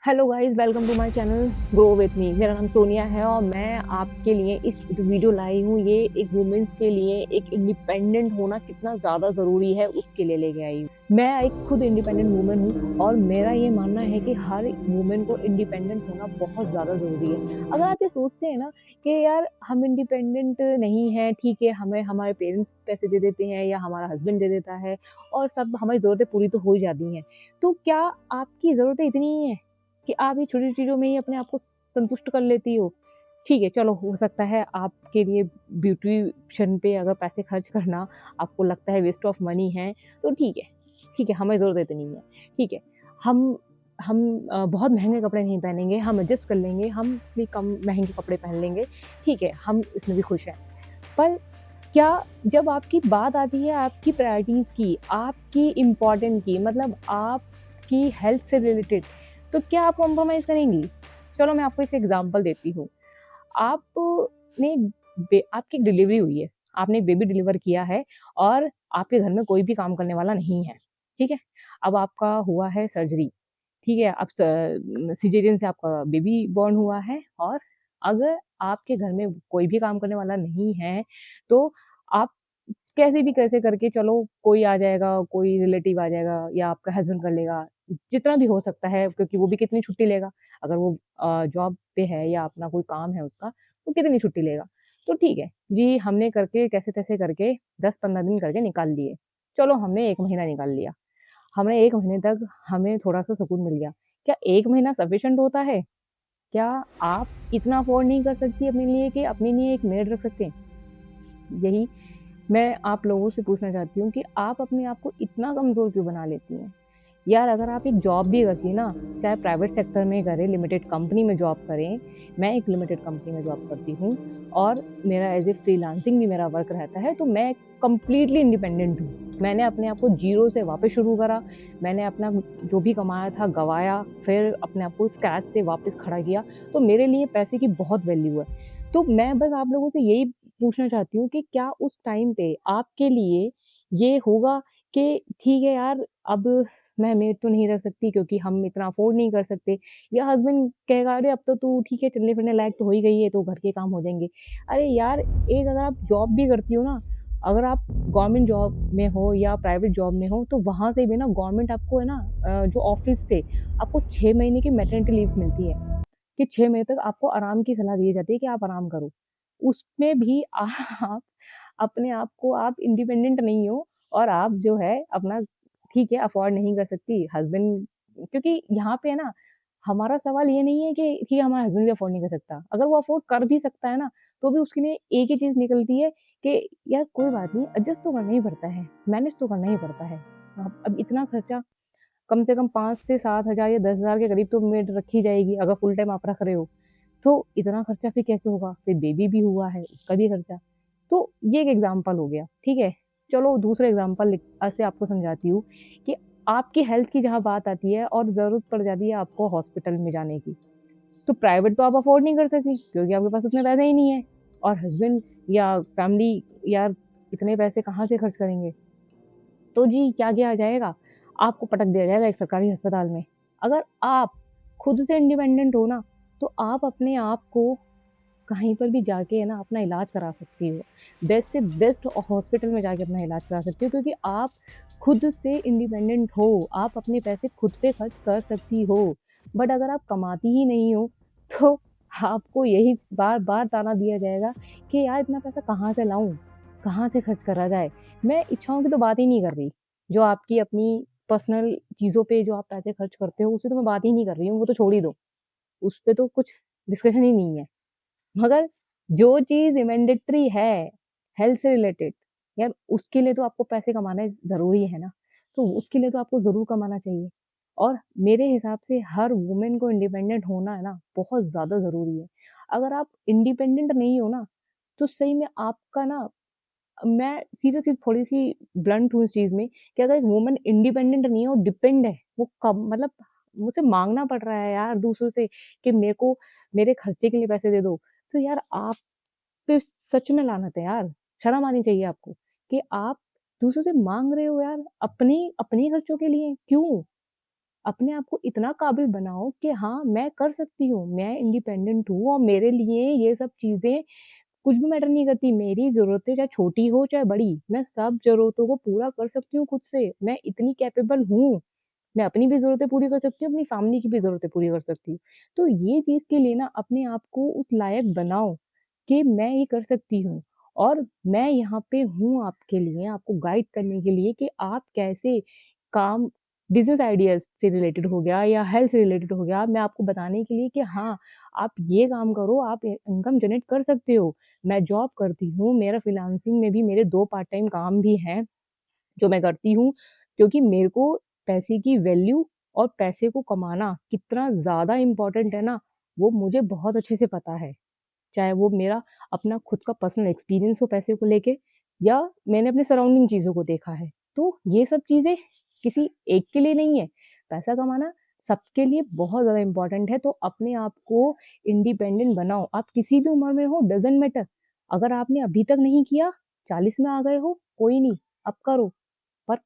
Hello guys, welcome to my channel grow with me. मेरा नाम सोनिया है और मैं आपके लिए इस वीडियो लाई हूँ। ये एक वुमेन्स के लिए एक इंडिपेंडेंट होना कितना ज़्यादा ज़रूरी है उसके लिए लेके आई हूँ। मैं एक खुद इंडिपेंडेंट वुमन हूँ और मेरा ये मानना है कि हर वुमेन को इंडिपेंडेंट होना बहुत ज़्यादा ज़रूरी है। अगर आप ये सोचते हैं ना कि यार हम इंडिपेंडेंट नहीं हैं, ठीक है, हमें हमारे पेरेंट्स पैसे दे देते हैं या हमारा हस्बैंड दे देता है और सब हमारी ज़रूरतें पूरी तो हो ही जाती हैं। तो क्या आपकी ज़रूरतें इतनी ही हैं कि आप ये छोटी चीज़ों में ही अपने आप को संतुष्ट कर लेती हो? ठीक है, चलो हो सकता है आपके लिए ब्यूटीशियन पे अगर पैसे खर्च करना आपको लगता है वेस्ट ऑफ मनी है, तो ठीक है, हमें ज़रूरत इतनी है, ठीक है। हम हम बहुत महँगे कपड़े नहीं पहनेंगे, हम एडजस्ट कर लेंगे, हम भी कम महँगे कपड़े पहन लेंगे, ठीक है, हम इसमें भी खुश हैं। पर क्या जब आपकी बात आती है आपकी प्रायोरिटीज़ की, आपकी इम्पोर्टेंट की, मतलब आपकी हेल्थ से रिलेटेड, तो क्या आप कॉम्प्रोमाइज़ करेंगी? चलो मैं आपको एक एग्ज़ाम्पल देती हूँ। आपने आपकी डिलीवरी हुई है, आपने एक बेबी डिलीवर किया है और आपके घर में कोई भी काम करने वाला नहीं है, ठीक है? अब आपका हुआ है सर्जरी, ठीक है? अब सिज़ेरियन से आपका बेबी बॉर्न हुआ है और अगर आपके घर में कोई भी काम करने वाला नहीं है, तो आप कैसे भी कैसे करके चलो कोई आ जाएगा, कोई रिलेटिव आ जाएगा या आपका हस्बैंड कर लेगा, जितना भी हो सकता है क्योंकि वो भी कितनी छुट्टी लेगा? अगर वो जॉब पे है या अपना कोई काम है उसका, तो कितनी छुट्टी लेगा? तो ठीक है, जी हमने करके कैसे-तैसे करके 10-15 दिन करके निकाल लिए। चलो हमने 1 महीना निकाल लिया। हमने 1 महीने तक हमें थोड़ा-सा सुकून मिल गया। क्या 1 महीना सफिशिएंट होता है? क्या आप इतना अफ़ोर्ड नहीं कर सकती अपने लिए कि अपने लिए एक मेड रख सकते हैं? यही मैं आप लोगों से पूछना चाहती हूँ कि आप अपने आप को इतना कमज़ोर क्यों बना लेती हैं? यार अगर आप एक जॉब भी करती हैं ना, चाहे प्राइवेट सेक्टर में करें, लिमिटेड कंपनी में जॉब करें, मैं एक लिमिटेड कंपनी में जॉब करती हूँ और मेरा एज़ ए फ्रीलांसिंग भी मेरा वर्क रहता है, तो मैं कंप्लीटली इंडिपेंडेंट हूँ। मैंने अपने आप को ज़ीरो से वापस शुरू करा, मैंने अपना जो भी कमाया था गँवाया, फिर अपने आप को स्क्रैच से वापस खड़ा किया, तो मेरे लिए पैसे की बहुत वैल्यू है। तो मैं बस आप लोगों से यही पूछना चाहती हूँ कि क्या उस टाइम पे आपके लिए ये होगा कि ठीक है यार, अब मैं मेड तो नहीं रख सकती क्योंकि हम इतना अफ़ोर्ड नहीं कर सकते या हस्बैंड कहेगा अरे अब तो तू ठीक है चलने-फिरने लायक तो हो ही गई है, तो घर के काम हो जाएँगे। अरे यार, एक अगर आप जॉब भी करती हो ना, अगर आप गवर्नमेंट जॉब में हो या प्राइवेट जॉब में हो, तो वहाँ से भी ना गवर्नमेंट आपको है ना जो ऑफ़िस से आपको 6 महीने की मैटरनिटी लीव मिलती है कि 6 महीने तक आपको आराम की सलाह दी जाती है कि आप आराम करो। उसमें भी आप अपने आप को आप इंडिपेंडेंट नहीं हो और आप जो है अपना ठीक है अफ़ोर्ड नहीं कर सकती हस्बैंड क्योंकि यहाँ पे है ना, हमारा सवाल ये नहीं है कि ठीक है हमारा हस्बैंड भी अफ़ोर्ड नहीं कर सकता। अगर वो अफ़ोर्ड कर भी सकता है ना, तो भी उसके लिए एक ही चीज़ निकलती है कि यार कोई बात नहीं एडजस्ट तो करना ही पड़ता है, मैनेज तो करना ही पड़ता है। अब इतना खर्चा कम से कम 5 से 7 हज़ार या 10,000 के करीब तो मेड रखी जाएगी अगर फुल टाइम आप रख रहे हो। तो इतना खर्चा फिर कैसे होगा? फिर बेबी भी हुआ है, उसका भी खर्चा। तो ये एक एग्ज़ाम्पल हो गया, ठीक है? चलो दूसरा एग्ज़ाम्पल ऐसे आपको समझाती हूँ कि आपकी हेल्थ की जहाँ बात आती है और ज़रूरत पड़ जाती है आपको हॉस्पिटल में जाने की, तो प्राइवेट तो आप अफ़ोर्ड नहीं कर सकती क्योंकि आपके पास उतने पैसे ही नहीं है और हस्बैंड या फैमिली यार इतने पैसे कहाँ से खर्च करेंगे? तो जी क्या किया जाएगा? आपको पटक दिया जाएगा एक सरकारी अस्पताल में। अगर आप खुद से इंडिपेंडेंट हो ना, तो आप अपने आप को कहीं पर भी जाके है ना अपना इलाज करा सकती हो। बेस्ट से बेस्ट हॉस्पिटल में जाके अपना इलाज करा सकती हो क्योंकि आप खुद से इंडिपेंडेंट हो, आप अपने पैसे खुद पे खर्च कर सकती हो। बट अगर आप कमाती ही नहीं हो, तो आपको यही बार-बार ताना दिया जाएगा कि यार इतना पैसा कहाँ से लाऊँ? कहाँ से खर्च करा जाए? मैं इच्छाओं की तो बात ही नहीं कर रही, जो आपकी अपनी पर्सनल चीज़ों पे जो आप पैसे खर्च करते हो, उसकी तो मैं बात ही नहीं कर रही हूँ, वो तो छोड़ ही दो। उस पे तो कुछ डिस्कशन ही नहीं है। मगर जो चीज़ मैंडेटरी है, हेल्थ से रिलेटेड, यार उसके लिए तो आपको पैसे कमाने ज़रूरी है ना, तो उसके लिए तो आपको ज़रूर कमाना चाहिए। और मेरे हिसाब से हर वुमन को इंडिपेंडेंट होना है ना, बहुत ज़्यादा ज़रूरी है। अगर आप इंडिपेंडेंट नहीं हो ना, तो सही में आपका ना मैं सीरियसली थोड़ी-सी ब्लंट हूँ इस चीज़ में कि अगर एक वुमन इंडिपेंडेंट नहीं है, वो डिपेंड है, वो कब मतलब उसे माँगना पड़ रहा है यार दूसरों से कि मेरे को मेरे खर्चे के लिए पैसे दे दो। तो यार आप पे सच में लानत है यार, शर्म आनी चाहिए आपको कि आप दूसरों से माँग रहे हो यार अपने अपने खर्चों के लिए, क्यों? अपने आप को इतना काबिल बनाओ कि हाँ, मैं कर सकती हूँ, मैं इंडिपेंडेंट हूँ और मेरे लिए ये सब चीज़ें कुछ भी मैटर नहीं करती। मेरी ज़रूरतें चाहे छोटी हो चाहे बड़ी, मैं सब ज़रूरतों को पूरा कर सकती हूँ खुद से। मैं इतनी कैपेबल हूँ। मैं अपनी भी ज़रूरतें पूरी कर सकती हूँ, अपनी फैमिली की भी ज़रूरतें पूरी कर सकती हूँ। तो ये चीज़ के लिए ना अपने आप को उस लायक बनाओ कि मैं ये कर सकती हूँ और मैं यहाँ पे हूँ आपके लिए, आपको गाइड करने के लिए कि आप कैसे काम बिज़नेस आइडियाज़ से रिलेटेड हो गया या हेल्थ से रिलेटेड हो गया, मैं आपको बताने के लिए कि हाँ, आप ये काम करो, आप इनकम जनरेट कर सकते हो। मैं जॉब करती हूँ, मेरा फ्रीलांसिंग में भी मेरे 2 पार्ट टाइम काम भी हैं। जो मैं करती हूँ क्योंकि मेरे को पैसे की वैल्यू और पैसे को कमाना कितना ज़्यादा इम्पोर्टेंट है ना, वो मुझे बहुत अच्छे से पता है। चाहे वो मेरा अपना खुद का पर्सनल एक्सपीरियंस हो पैसे को लेके या मैंने अपने सराउंडिंग चीज़ों को देखा है। तो ये सब चीज़ें किसी एक के लिए नहीं है। पैसा कमाना सबके लिए बहुत ज़्यादा इम्पोर्टेंट है, तो अपने आप को इंडिपेंडेंट बनाओ। आप किसी भी उम्र में हो डज़न्ट मैटर। अगर आपने अभी तक नहीं किया, 40 में आ गए हो, कोई नहीं, अब करो। पर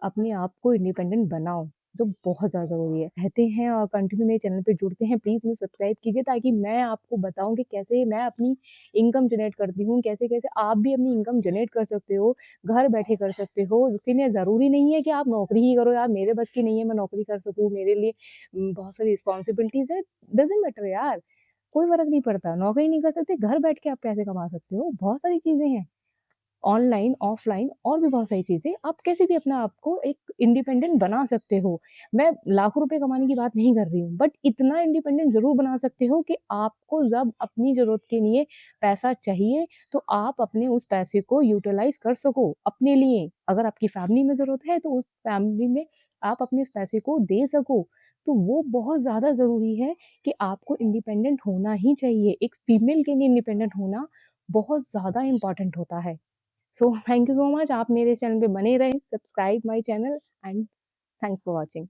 अपने आप को इंडिपेंडेंट बनाओ, जो बहुत ज़्यादा ज़रूरी है। कहते हैं और कंटिन्यू मेरे चैनल पे जुड़ते हैं, प्लीज़ मुझे सब्सक्राइब कीजिए ताकि मैं आपको बताऊँ कि कैसे मैं अपनी इनकम जनरेट करती हूँ, कैसे-कैसे आप भी अपनी इनकम जनरेट कर सकते हो, घर बैठे कर सकते हो। उसके लिए ज़रूरी नहीं है कि आप नौकरी ही करो, यार मेरे बस की नहीं है मैं नौकरी कर सकूँ, मेरे लिए बहुत सारी रिस्पॉन्सिबिलिटीज़ है, डज़न्ट मैटर यार, कोई फ़र्क नहीं पड़ता। नौकरी नहीं कर सकते, घर बैठ के आप पैसे कमा सकते हो, बहुत सारी चीज़ें हैं। ऑनलाइन, ऑफलाइन और भी बहुत सारी चीज़ें, आप कैसे भी अपना आप को एक इंडिपेंडेंट बना सकते हो। मैं लाखों रुपए कमाने की बात नहीं कर रही हूँ, बट इतना इंडिपेंडेंट ज़रूर बना सकते हो कि आपको जब अपनी ज़रूरत के लिए पैसा चाहिए, तो आप अपने उस पैसे को यूटिलाइज़ कर सको अपने लिए। अगर आपकी फैमिली में ज़रूरत है, तो उस फैमिली में आप अपने उस पैसे को दे सको। तो वो बहुत ज़्यादा ज़रूरी है कि आपको इंडिपेंडेंट होना ही चाहिए। एक फीमेल के लिए इंडिपेंडेंट होना बहुत ज़्यादा इम्पोर्टेंट होता है। So thank you so much. आप मेरे चैनल पे बने रहें, subscribe my channel and thanks for watching.